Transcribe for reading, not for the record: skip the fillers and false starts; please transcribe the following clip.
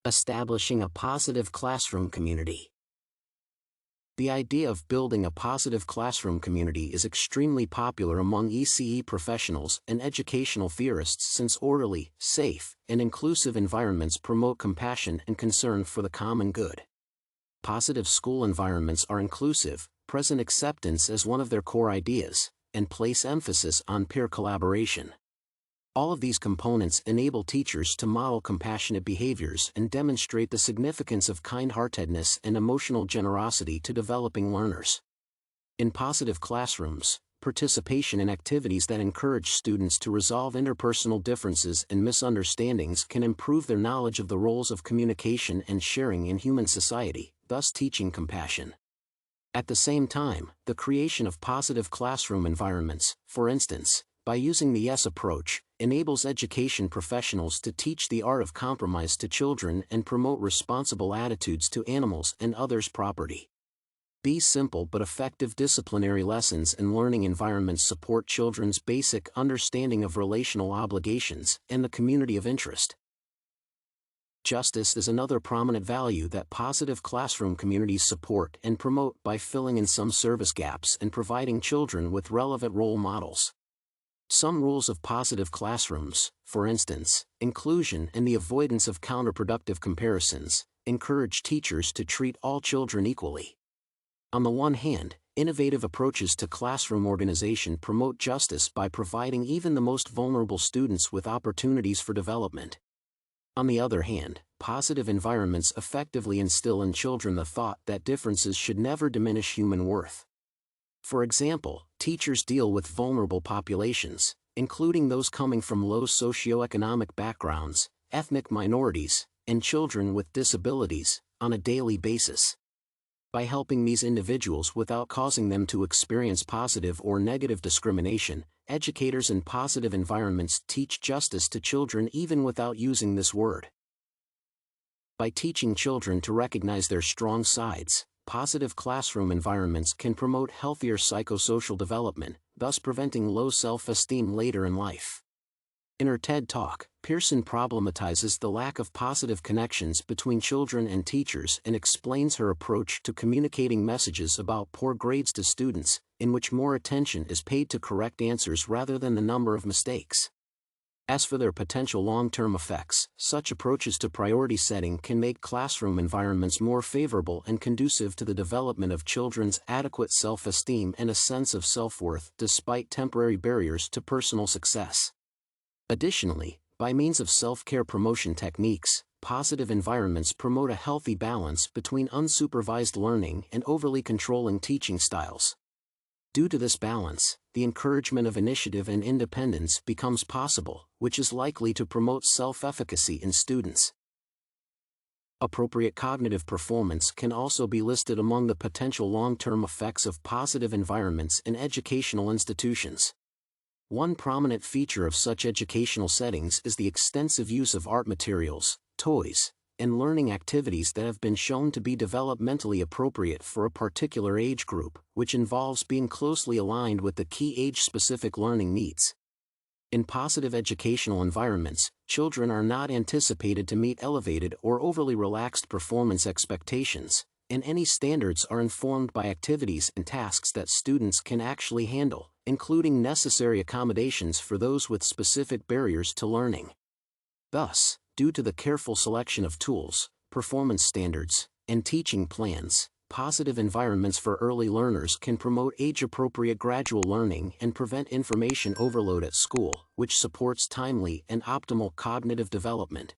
Establishing a positive classroom community. The idea of building a positive classroom community is extremely popular among ECE professionals and educational theorists since orderly, safe, and inclusive environments promote compassion and concern for the common good. Positive school environments are inclusive, present acceptance as one of their core ideas, and place emphasis on peer collaboration. All of these components enable teachers to model compassionate behaviors and demonstrate the significance of kind-heartedness and emotional generosity to developing learners. In positive classrooms, participation in activities that encourage students to resolve interpersonal differences and misunderstandings can improve their knowledge of the roles of communication and sharing in human society, thus teaching compassion. At the same time, the creation of positive classroom environments, for instance, by using the YES approach, enables education professionals to teach the art of compromise to children and promote responsible attitudes to animals and others' property. These simple but effective disciplinary lessons and learning environments support children's basic understanding of relational obligations and the community of interest. Justice is another prominent value that positive classroom communities support and promote by filling in some service gaps and providing children with relevant role models. Some rules of positive classrooms, for instance, inclusion and the avoidance of counterproductive comparisons, encourage teachers to treat all children equally. On the one hand, innovative approaches to classroom organization promote justice by providing even the most vulnerable students with opportunities for development. On the other hand, positive environments effectively instill in children the thought that differences should never diminish human worth. For example, teachers deal with vulnerable populations, including those coming from low socioeconomic backgrounds, ethnic minorities, and children with disabilities, on a daily basis. By helping these individuals without causing them to experience positive or negative discrimination, educators in positive environments teach justice to children even without using this word. By teaching children to recognize their strong sides, positive classroom environments can promote healthier psychosocial development, thus preventing low self-esteem later in life. In her TED Talk, Pierson problematizes the lack of positive connections between children and teachers and explains her approach to communicating messages about poor grades to students, in which more attention is paid to correct answers rather than the number of mistakes. As for their potential long-term effects, such approaches to priority setting can make classroom environments more favorable and conducive to the development of children's adequate self-esteem and a sense of self-worth despite temporary barriers to personal success. Additionally, by means of self-care promotion techniques, positive environments promote a healthy balance between unsupervised learning and overly controlling teaching styles. Due to this balance, the encouragement of initiative and independence becomes possible, which is likely to promote self-efficacy in students. Appropriate cognitive performance can also be listed among the potential long-term effects of positive environments in educational institutions. One prominent feature of such educational settings is the extensive use of art materials, toys, and learning activities that have been shown to be developmentally appropriate for a particular age group, which involves being closely aligned with the key age-specific learning needs. In positive educational environments, children are not anticipated to meet elevated or overly relaxed performance expectations, and any standards are informed by activities and tasks that students can actually handle, including necessary accommodations for those with specific barriers to learning. Thus, due to the careful selection of tools, performance standards, and teaching plans, positive environments for early learners can promote age-appropriate gradual learning and prevent information overload at school, which supports timely and optimal cognitive development.